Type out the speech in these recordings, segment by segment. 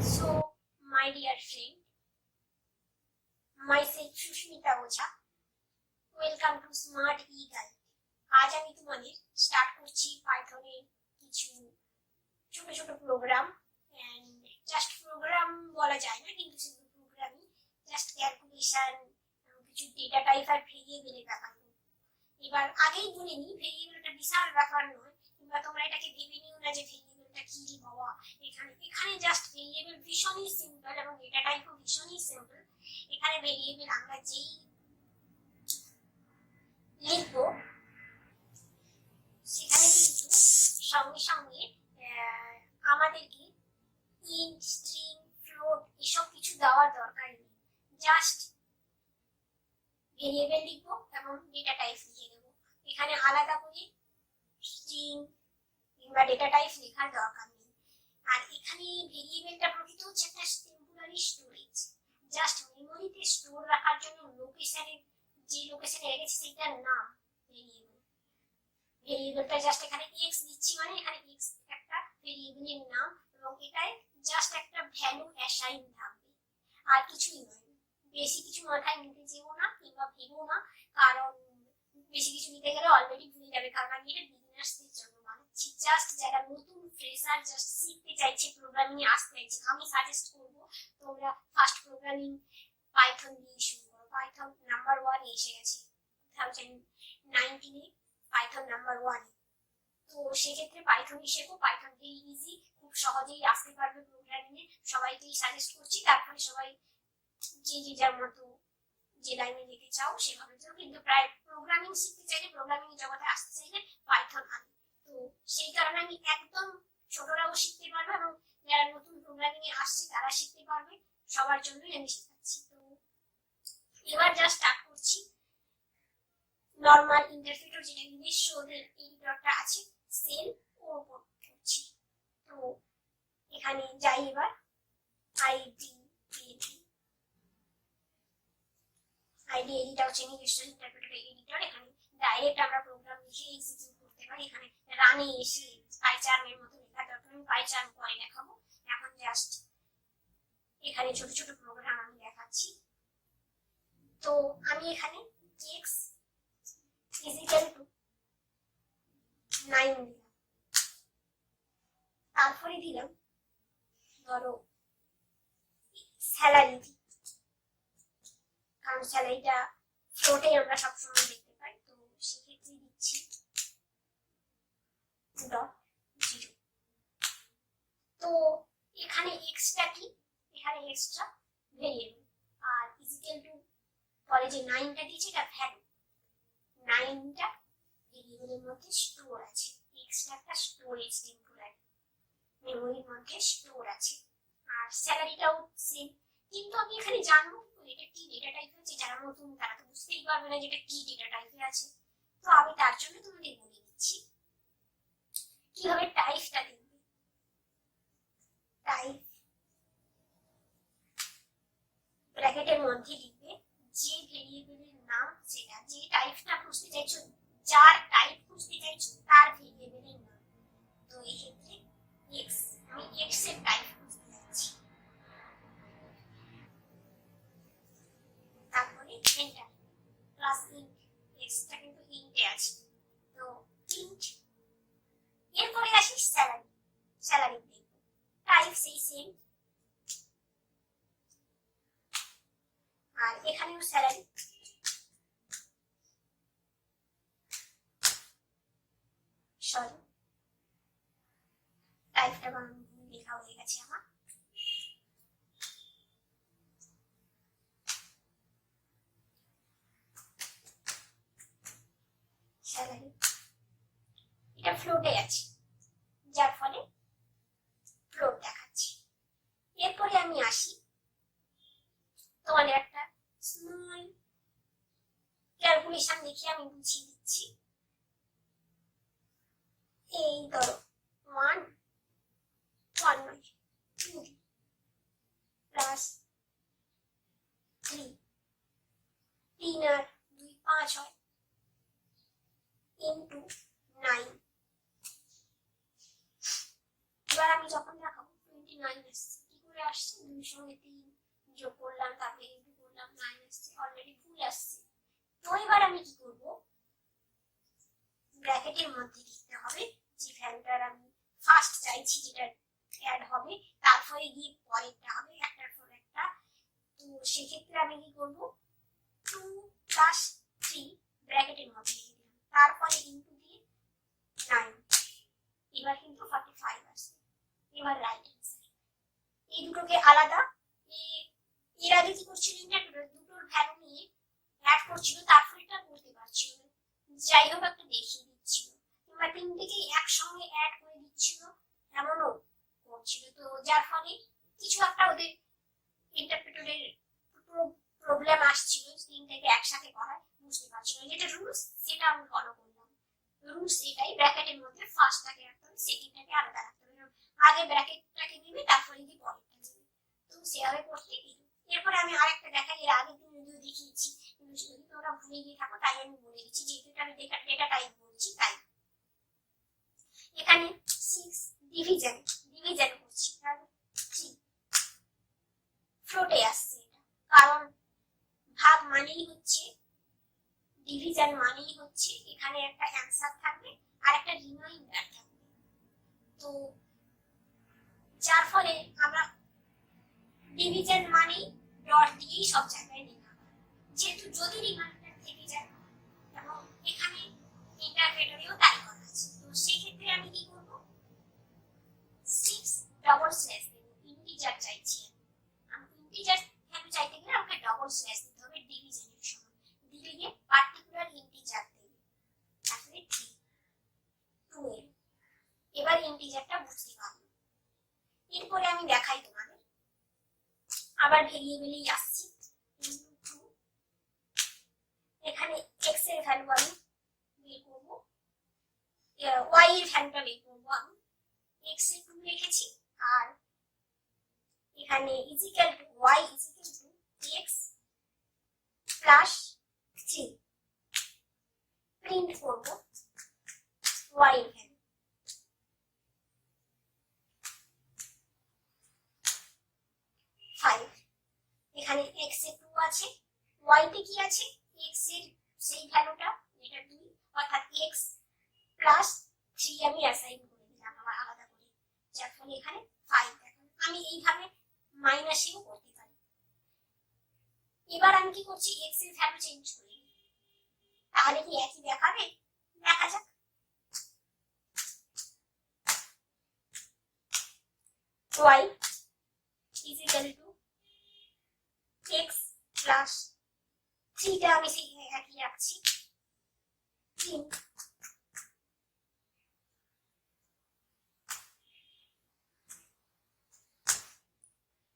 So, my dear friend, myself Susmita Ojha, welcome to smart e guide. আজ আমি তোমাদের start করছি পাইথনের কিছু ছোট ছোট প্রোগ্রাম। এন্ড জাস্ট প্রোগ্রাম বলা যায় না, কিন্তু সেগুলো প্রোগ্রামই, জাস্ট ক্যালকুলেশন, কিছু ডেটা টাইপ আর ভেরিয়েবলের ব্যাপার। এবার আগেই বলে নিই, ভেরিয়েবলটা বিশাল ব্যাপার নয়, কিংবা তোমরা এটাকে ভেবে নিও না যে ভেরিয়েবলটা কি রে বাবা। এখানে জাস্ট ভেরিয়েবল ভীষণই সিম্পল এবং ডেটা টাইপও ভীষণই সিম্পল। এখানে ভেরিয়েবল আমরা যেই লিখবো সেখানে কিন্তু সঙ্গে সঙ্গে আমাদেরকে ইন্ট, স্ট্রিং, ফ্লোট এসব কিছু দেওয়ার দরকার নেই। জাস্ট ভেরিয়েবল লিখবো এবং ডেটা টাইপ লিখে দেবো। এখানে আলাদা করে স্ট্রিং কিংবা ডেটা টাইপ লেখার দরকার নেই। আর এখানে ভেরিয়েবলটা প্রকৃত হচ্ছে একটা টেম্পোরারি স্টোরেজ, জাস্ট মেমোরিতে স্টোর রাখার জন্য যে লোকেশনে রেখেছি সেটার নাম ভেরিয়েবল। ভেরিয়েবলটা জাস্ট এখানে এক্স দিচ্ছি, মানে এখানে এক্স একটা ভেরিয়েবলের নাম, এবং এটাই জাস্ট একটা ভ্যালু অ্যাসাইন থাকবে, আর কিছুই নয়। বেশি কিছু মাথায় নিতে যেও না কিংবা ভেবো না, কারণ বেশি কিছু নিতে গেলে অলরেডি ভুলে যাবে। কারণ আমি এটা বিগিনার্সদের জন্য বানাচ্ছি, জাস্ট যারা নতুন ফ্রেশার, জাস্ট শিখতে চাইছে, প্রোগ্রামিং এ আসতে চাইছে, আমি সাজেস্ট করবো তোমরা ফার্স্ট প্রোগ্রামিং পাইথন দিয়ে শুরু করো। পাইথন নাম্বার 1 এসে গেছে 2019 এ, পাইথন নাম্বার 1। তো সেক্ষেত্রে পাইথনই শেখো। পাইথন ভেরি ইজি, খুব সহজেই আসতে পারবে প্রোগ্রামিং এ। সবাইকেই সাজেস্ট করছি, তারপরে সবাই যে যার মতো যে লাইনে যেতে চাও সেভাবে যাও, কিন্তু প্রায় প্রোগ্রামিং শিখতে চাইলে, প্রোগ্রামিং জগতে আসতে চাইলে পাইথন আগে। তো সেই কারণে আমি একদম ছোটরাও শিখতে পারবে এবং যারা নতুন প্রোগ্রামিং এ আসছে তারা শিখতে পারবে, সবার জন্যই আমি শেখাচ্ছি। তো এবার যা স্টার্ট করছি, নরমাল ইন্টারপ্রিটার যেটা নিজস্ব ওদের এডিটরটা আছে সেল ওর উপর করছি। তো এখানে যাই, এবার আইডি এডিটর হচ্ছে নিজস্ব ইন্টারপ্রিটার এডিটর। এখানে ডাইরেক্ট আমরা প্রোগ্রাম লিখে এক্সিকিউট করতে পারি। এখানে রানে এসে পাইচার্মের মতো লেখা দরকার, আমি পাইচার্ম পরে দেখাবো। এখন জাস্ট এখানে ছোট ছোট প্রোগ্রাম আমি দেখাচ্ছি। তো আমি এখানে x is equal to 9 দিলাম, তারপরে দিলাম ধরো স্যালারি, কারণ স্যালারিটা ফ্লোটে আমরা সবসময় দেখতে পাই। তো সেক্ষেত্রে দিচ্ছি .0। তো এখানে এক্সট্রা কি, এখানে এক্সট্রা ভেরিয়েবল, আর ইজিক্যাল টু পরে যে 9টা দিয়েছে এটা ভ্যালু। 9টা ভেরিয়েবলের মধ্যে স্টোর আছে, এক্সট্রা একটা স্টোরেজ টেম্পোরারি মেমোরির মধ্যে স্টোর আছে। আর স্যালারিটাও সেম, কিন্তু আমি এখানে জানবো এটা কি ডেটা টাইপ আছে। যারা নতুন তারা তো বুঝতেই পারবে না যেটা কি ডেটা টাইপে আছে। তো আমি তার জন্য তোমাদের বলে দিচ্ছি কিভাবে টাইপটা দেখবে। টাইপ ব্র্যাকেটের মধ্যে লিখবে যে ভেরিয়েবলের নাম, সেটা যে টাইপটা খুঁজতে চাইছো, যার টাইপ খুঁজতে চাইছো তার ভেরিয়েবলের নাম। তো এই ক্ষেত্রে এক্স, আমি এক্স এর টাইপ খুঁজতে যাচ্ছি, তারপরে এন্টার প্লাস ইন্ট। এক্সটা কিন্তু ইন্টে আছে, তো ইন্ট। এরপরে আসি স্যালারি, স্যালারি দেখব, টাইপ সেই সেম, আর এখানেও স্যালারি। সরি, টাইপটা লেখা হয়ে গেছে আমার। স্যালারি এটা ফ্লোটে আছে, যার ফলে ফ্লোট দেখাচ্ছি। এরপরে আমি আসি, তোমাদের একটা স্মল ক্যালকুলেশন দেখে আমি বুঝিয়ে দিচ্ছি। এই ধরো 1 নয় 2 প্লাস 3, 3 আর 2 5 হয়, ইন্টু 9। এবার আমি যখন দেখাবো 29 আসছে, কি করে করে আসছে, 2 সঙ্গে 3 যোগ করলাম, তারপরে ইনটু করলাম, 9 আসছে, অলরেডি ফুল আসছে। তো এবার আমি কি করব, ব্র্যাকেটের মধ্যে লিখতে হবে যে ভ্যালুটার আমি ফার্স্ট চাইছি যেটা অ্যাড হবে, তারপরে গিয়ে পরেরটা হবে একটার পর একটা। তো সেক্ষেত্রে আমি কি করব, 2 + 3 ব্র্যাকেটের মধ্যে লিখে দিলাম, তারপরে ইনটু দিয়ে 9, এবার কিন্তু 45 আসছে। এবার রাইট অ্যান্সার। এই দুটোকে আলাদা, এর আগে কি করছিল না, দুটোর ভ্যালু নিয়ে অ্যাড করছিল, তারপর এটা করতে পারছিল না, যাই হোক একটা দেখিয়ে দিচ্ছিল, কিংবা তিনটেকে একসঙ্গে অ্যাড করে দিচ্ছিল, এমনও করছিল। তো যার ফলে কিছু একটা ওদের ইন্টারপ্রেটারের প্রবলেম আসছিল, তিনটাকে একসাথে করায় বুঝতে পারছিল, যেটা রুলস সেটা আমি ফলো করলাম। রুলস এটাই, ব্র্যাকেটের মধ্যে ফার্স্টটাকে রাখতে হবে, সেকেন্ডটাকে আলাদা রাখতে হবে, আগে ব্র্যাকেটটাকে নিবে তারপরে কি পরেরটা নিবে। তো সেভাবে করতে গেল। এরপরে আমি আরেকটা দেখাই, এর আগে তুমি যদিও দেখিয়েছি, কিন্তু যদি তোমরা ভুলে গিয়ে থাকো তাই আমি বলে দিচ্ছি, যেহেতু আমি ডেটা টাইপ বলছি তাই। এখানে 6 ডিভিশন করছি, কারণ 3 ফ্লোটে আসছে, এটা কারণ ভাগ মানেই হচ্ছে, ডিভিশন মানেই হচ্ছে এখানে একটা অ্যানসার থাকবে আর একটা রিমাইন্ডার থাকবে। তো যার ফলে আমরা ডিভিশন মানেই ডট দিয়েই সব জায়গায় লেখা হয়, যেহেতু যদি রিমাইন্ডার থেকে যায়, এবং এখানে ইন্টারপ্রেটারেও তাই করা আছে। তো সেক্ষেত্রে আমি কি করব, 6 ডবল স্ল্যাশ দেব, ইন্টিজার চাইছি, আমি ইন্টিজার ভ্যালু চাইতে গেলে আমাকে ডবল স্ল্যাশ দিতে হবে ডিভিশনের সময়, দিলে গিয়ে পার্টিকুলার ইন্টিজার দেবে, তাহলে 12। এবার ইন্টিজারটা বুঝতে পারবো। এরপরে আমি দেখাই তোমাদের, আবার ভেরিয়েবলেই আসছি, এখানে x এর ভ্যালু আমি বের করব, y এর ভ্যালুটা বের করব, আমি x এ 2 লিখেছি, আর এখানে equal to y equal to x plus 3 print করব y এর ভ্যালু। এখানে x এ 2 আছে, y তে কি আছে, x এর সেই ভ্যালুটা যেটা 2, অর্থাৎ x প্লাস 3 আমি অ্যাসাইন করে দিলাম আমার আলাদা করে, যার ফলে এখানে 5 দেখাবে। আমি এইভাবে মাইনাসিং করতে পারি। এবার আমি কি করছি, x এর ভ্যালু চেঞ্জ করে দিই, তাহলে কি একই দেখাবে, দেখা যাক। y is equal to x plus 3 টা আমি সেই একই রাখছি, 3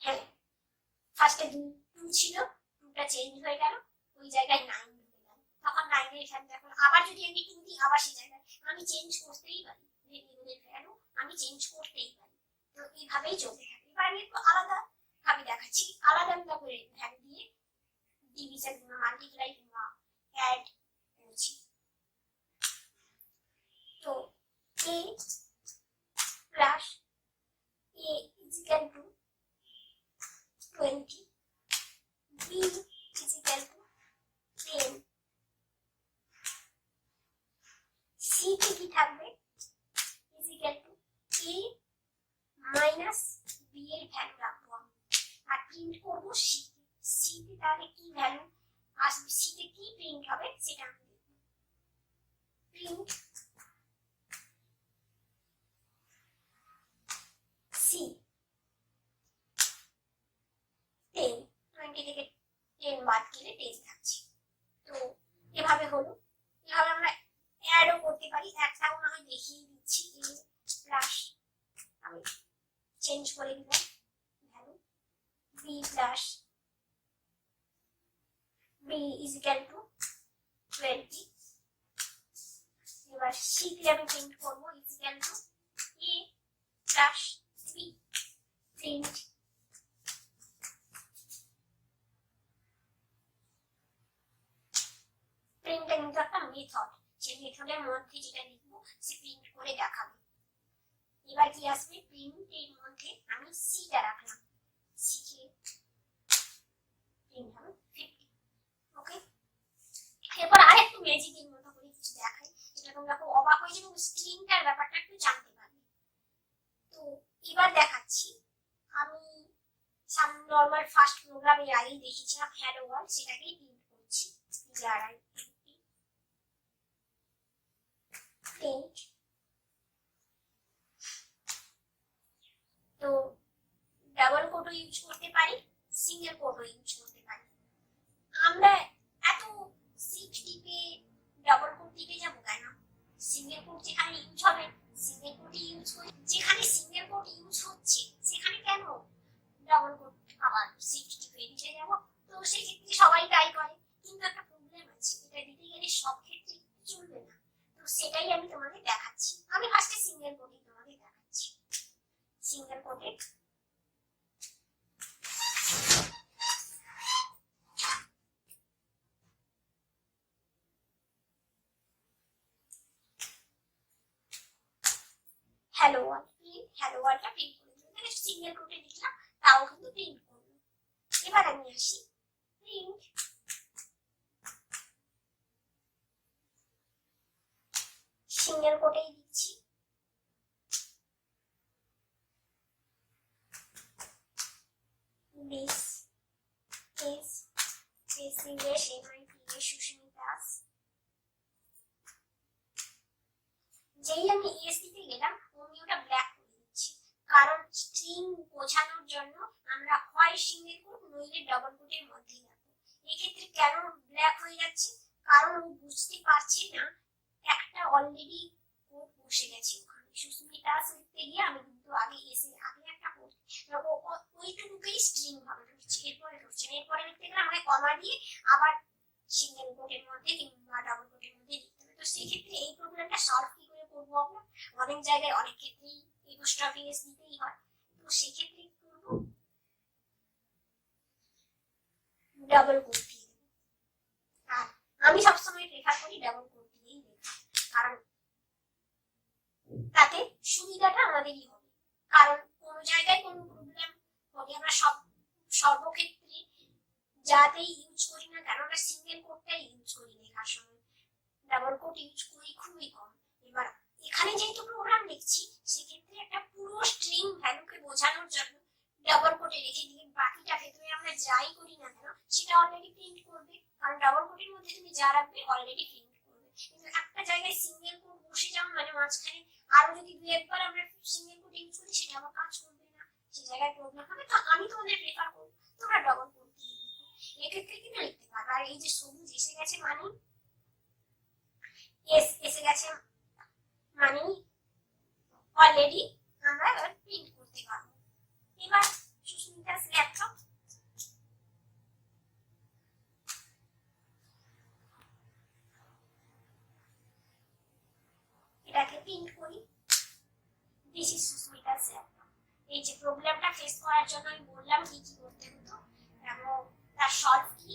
হ্যাঁ ফার্স্টে 2 ছিল, 2টা চেঞ্জ হয়ে গেল, ওই জায়গায় 9 ঢুকে গেল, তখন 9 এর ভ্যালু এখন আবার যদি আমি 2 দিই, আবার সেই জায়গায় আমি চেঞ্জ করতেই পারি, ভেরিয়েবলের ভ্যালু আমি চেঞ্জ করতেই পারি। তো এইভাবেই চলতে থাকে। এবার আমি একটু আলাদা ভাবে দেখাচ্ছি, আলাদা আলাদা করে ভ্যালু দিয়ে ডিভিশন কিংবা মাল্টিপ্লাই কিংবা অ্যাড করছি। তো a plus a is equal to 20, b is equal to 10, c তে কি থাকবে, is equal to a minus b এর ভ্যালু রাখবো আমি, আর প্রিন্ট করবো c তে। c তে তাহলে কি ভ্যালু আসবে, c তে কি প্রিন্ট হবে সেটা আমি দেখব। প্রিন্ট c 10, 20 থেকে 10 বাদ গেলে 10 থাকছে। তো এভাবে হলো, এভাবে আমরা অ্যাডও করতে পারি, একটাও না হয় দেখিয়ে দিচ্ছি, a প্লাস আমি চেঞ্জ করে দিব value, b plus b is equal to 20, এবার c তে আমি প্রিন্ট করব is equal to a plus b, print প্রিন্টটা কিন্তু একটা মেথড, সেই মেথডের মধ্যে যেটা লিখবো সে প্রিন্ট করে দেখাবে। এবার কি আসবে, প্রিন্ট এর মধ্যে আমি সিটা রাখলাম, ম্যাজিকের মতো করে কিছু দেখাই, যেটা তোমরা খুব অবাক হয়ে যাবে, স্ট্রিংটার ব্যাপারটা একটু জানতে পারবে। তো এবার দেখাচ্ছি আমি নর্মাল ফার্স্ট প্রোগ্রামের আগেই দেখিয়েছিলাম হ্যালো ওয়ার্ল্ড, সেটাকেই প্রিন্ট করছি। প্রিন্ট। তো ডাবল কোটও ইউজ করতে পারি, সিঙ্গেল কোটও ইউজ করতে পারি। আমরা এত শিফট টিপে ডাবল কোট টিপে যাবো কেন? সিঙ্গেল কোট যেখানে ইউজ হবে সিঙ্গেল কোটই ইউজ করি, যেখানে সিঙ্গেল কোট ইউজ হচ্ছে সেখানে কেন ডাবল কোট আবার শিফট টিপে দিতে যাব? তো সেই ক্ষেত্রে সবাই তাই করে, কিন্তু একটা প্রবলেম আছে, এটা দিতে গেলে সব ক্ষেত্রে চলবে না। তো সেটাই আমি তোমাদের দেখাচ্ছি। আমি ফার্স্টে সিঙ্গেল কোটই তোমাদের দেখাচ্ছি। সিঙ্গেল কোটে হ্যালো ওয়ার্ল্ড প্রিন্ট, হ্যালো ওয়ার্ল্ডটা প্রিন্ট করে দিলাম। এখানে সিঙ্গেল কোটে লিখলাম, তাও কিন্তু প্রিন্ট করলো। এবার আমি আসি প্রিন্ট, সিঙ্গেল কোটেই দিচ্ছি। This is English MITA Susmita's. যেই আমি এস দিতে গেলাম অমনি ওটা ব্ল্যাক করে দিচ্ছি, কারণ স্ট্রিং বোঝানোর জন্য আমরা হয় সিঙ্গেল কোট নইলে ডাবল কোটের মধ্যে রাখবো। এক্ষেত্রে কেন ব্ল্যাক হয়ে যাচ্ছে? কারণ ও বুঝতে পারছি না একটা অলরেডি কোট বসে গেছে ওখানে। সুস্মিতাস লিখতে গিয়ে আমি কিন্তু আগে এসে আগে একটা কোট ওইটুকুকেই স্ট্রিং ভাবে ঢুকছে, এরপরে ঢুকছে না। এরপরে লিখতে গেলে আমাকে কমা দিয়ে আবার সিঙ্গেল কোটের মধ্যে কিংবা ডাবল কোটের মধ্যে লিখতে হবে। তো সেক্ষেত্রে এই প্রবলেমটা সলভ কি করে করবো আমরা? অনেক জায়গায় অনেক ক্ষেত্রেই এপোস্ট্রফি এস দিতেই হয়। তো সেক্ষেত্রে কি করবো? ডাবল কোট দিয়ে দেবো। আর আমি সবসময় প্রেফার করি ডাবল কোট দিয়েই লেখা, কারণ তাতে সুবিধাটা আমাদেরই হবে। কারণ কোনো জায়গায় কোনো প্রবলেম হলে আমরা সর্বক্ষেত্রে যাতেই ইউজ করি না কেন আমরা সিঙ্গেল কোটটাই ইউজ করি লেখার সময়, ডাবল কোট ইউজ করি খুবই কম। এবার এখানে যেহেতু প্রোগ্রাম লিখছি সেক্ষেত্রে একটা পুরো স্ট্রিং ভ্যালুকে বোঝানোর জন্য ডাবল কোটে রেখে দিয়ে বাকিটা ভেতরে আমরা যাই করি না কেন সেটা অলরেডি প্রিন্ট করবে, কারণ ডাবল কোটের মধ্যে তুমি যা রাখবে অলরেডি প্রিন্ট করবে। কিন্তু একটা জায়গায় সিঙ্গেল কোট বসে যাও মানে মাঝখানে আরো যদি দুই একবার আমরা সিঙ্গেল কোট ইউজ করি সেটা আবার কাজ করবে না, সেই জায়গায় প্রবলেম হবে। তো আমি তোমাদের প্রেফার করব তোমরা ডাবল কোট দিয়ে দিও, এক্ষেত্রে কিন্তু লিখতে পারবে। আর এই যে সবুজ এসে গেছে মানে এসে গেছে মানে অলরেডি আমরা এবার প্রিন্ট করতে পারবো। এবার সুস্মিতাস ল্যাপটপ, এটাকে প্রিন্ট করি। This is Susmita's laptop. এই যে প্রবলেমটা ফেস করার জন্য আমি বললাম কি কি করতে হতো এবং তার সলভ কি,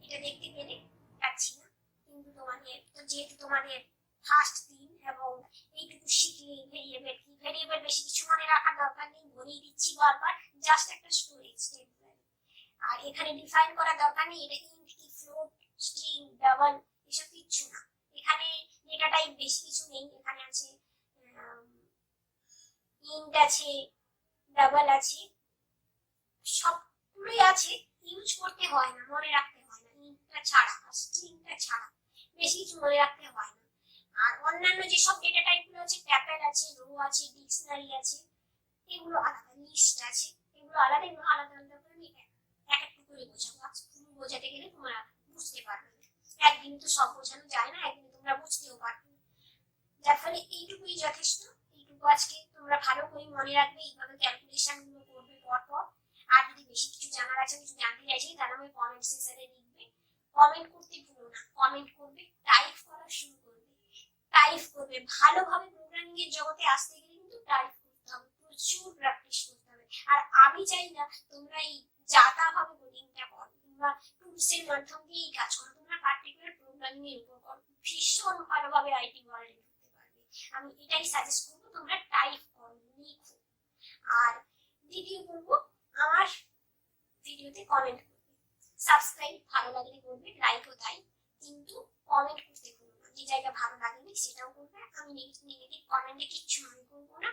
এটা দেখতে পেলে পাচ্ছি না। কিন্তু তোমাদের তো যেহেতু তোমাদের ফার্স্ট দিন এবং এইটুকু শিখলে ভেরিয়েবল কি, ভেরিয়েবল বেশি কিছু মনে রাখার দরকার নেই, বলেই দিচ্ছি বারবার, জাস্ট একটা স্টোরেজ টেম্পোরারি। আর এখানে ডিফাইন করার দরকার নেই এটা ইন্ট কি ফ্লোট স্ট্রিং ডাবল এসব কিচ্ছু না। এখানে ডেটা টাইপ বেশি কিছু নেই, এখানে আছে ইন্ট আছে, ডাবল আছে, সবগুলোই আছে, ইউজ করতে হয় না, মনে রাখতে হয় না, ইন্টটা ছাড়া স্ট্রিংটা ছাড়া বেশি কিছু মনে রাখতে হয় না। আর অন্যান্য যেসব ডেটা টাইপগুলো আছে ট্যাপেল আছে, রো আছে, ডিকশনারি আছে, এগুলো আলাদা, লিস্ট আছে, এগুলো আলাদা, এগুলো আলাদা আলাদা করে আমি এক একটু করে বোঝাবো। আজ পুরো বোঝাতে গেলে তোমরা বুঝতে পারবে না, একদিন তো সব বোঝানো যায় না, একদিন তোমরা বুঝতেও পারবে না। যার ফলে এইটুকুই যথেষ্ট। এইটুকু আজকে তোমরা ভালো করে মনে রাখবে, এইভাবে ক্যালকুলেশন গুলো করবে পরপর। আর যদি বেশি কিছু জানার আছে, কিছু জানতে চাইছি, তাহলে আমি কমেন্ট সেকশনে লিখবে। কমেন্ট করতে ভুলো না, কমেন্ট করবে, টাইপ করা শুরু করবে, টাইপ করবে। ভালোভাবে প্রোগ্রামিং এর জগতে আসতে গেলে কিন্তু টাইপ করতে হবে, প্রচুর প্র্যাকটিস করতে হবে। আর আমি চাই না তোমরা এই জাতা ভাবে কোডিংটা করো কিংবা টুলস এর মাধ্যম দিয়ে এই কাজ করো, তোমরা পার্টিকুলার প্রোগ্রামিং এর উপর করো, ভীষণ ভালোভাবে আইটি ওয়ার্ল্ডে ঢুকতে পারবে। আমি এটাই সাজেস্ট করবো, তোমরা টাইপ করো, লিখো। আর দ্বিতীয় বলবো আমার ভিডিওতে কমেন্ট করবে, সাবস্ক্রাইব ভালো লাগলে করবে, লাইকও তাই। কিন্তু কমেন্ট করতে ভুলো না, যে জায়গা ভালো লাগেনি সেটাও করবে। আমি নেগেটিভ কমেন্টে কিচ্ছু মনে করবো না,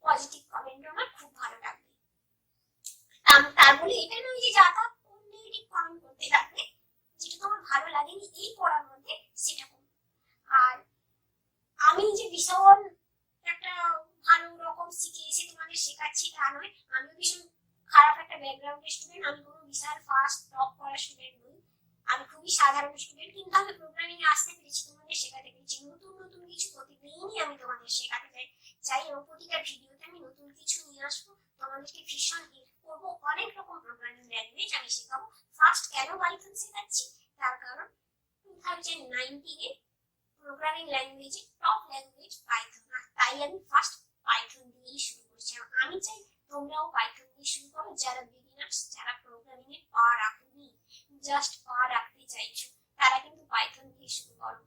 পজিটিভ কমেন্টও আমার খুব ভালো লাগবে। তার বলে এটা নয় যে যা তা নেগেটিভ কমেন্ট করতে লাগবে, যেটা তোমার ভালো লাগেনি এই পড়ার মধ্যে সেটা করবে। আর আমি যে ভীষণ একটা ভালো রকম শিখে এসে তোমাদের শেখাচ্ছি তা নয়, আমিও ভীষণ খারাপ একটা ব্যাকগ্রাউন্ডের স্টুডেন্ট, আমি কোনো বিশাল ফার্স্ট টপ করা স্টুডেন্ট নই, আমি খুবই সাধারণ স্টুডেন্ট, কিন্তু আমি প্রোগ্রামিং এ আসতে পেরেছি, তোমাদের শেখাতে পেরেছি, নতুন নতুন কিছু প্রতিদিনই আমি তোমাদের শেখাতে চাই এবং প্রতিটা ভিডিওতে আমি নতুন কিছু নিয়ে আসবো, তোমাদেরকে ভীষণ হেল্প করবো। অনেক রকম প্রোগ্রামিং ল্যাঙ্গুয়েজ আমি শেখাবো। ফার্স্ট কেন পাইথন শেখাচ্ছি, তার কারণ 2019 এ প্রোগ্রামিং ল্যাঙ্গুয়েজে টপ ল্যাঙ্গুয়েজ পাইথন, আর তাই আমি ফার্স্ট পাইথন দিয়েই শুরু করছি। আমি চাই তোমরাও পাইথন দিয়ে শুরু করো, যারা বিগিনার্স, যারা প্রোগ্রামিং এ পা রাখোনি, জাস্ট পা রাখতে চাইছো, তারা কিন্তু পাইথন দিয়ে শুরু করো,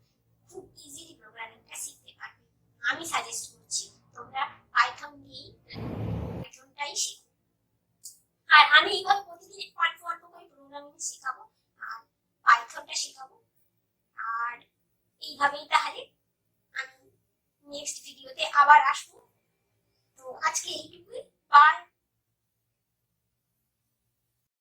খুব ইজিলি প্রোগ্রামিংটা শিখতে পারবে। আমি সাজেস্ট করছি তোমরা পাইথন দিয়েই পাইথনটাই শেখো। আর আমি এইভাবে প্রতিদিন অল্প অল্প করে প্রোগ্রামিং শেখাবো আর পাইথনটা শেখাবো। আর এইভাবেই তাহলে আমি নেক্সট ভিডিওতে আবার আসবো।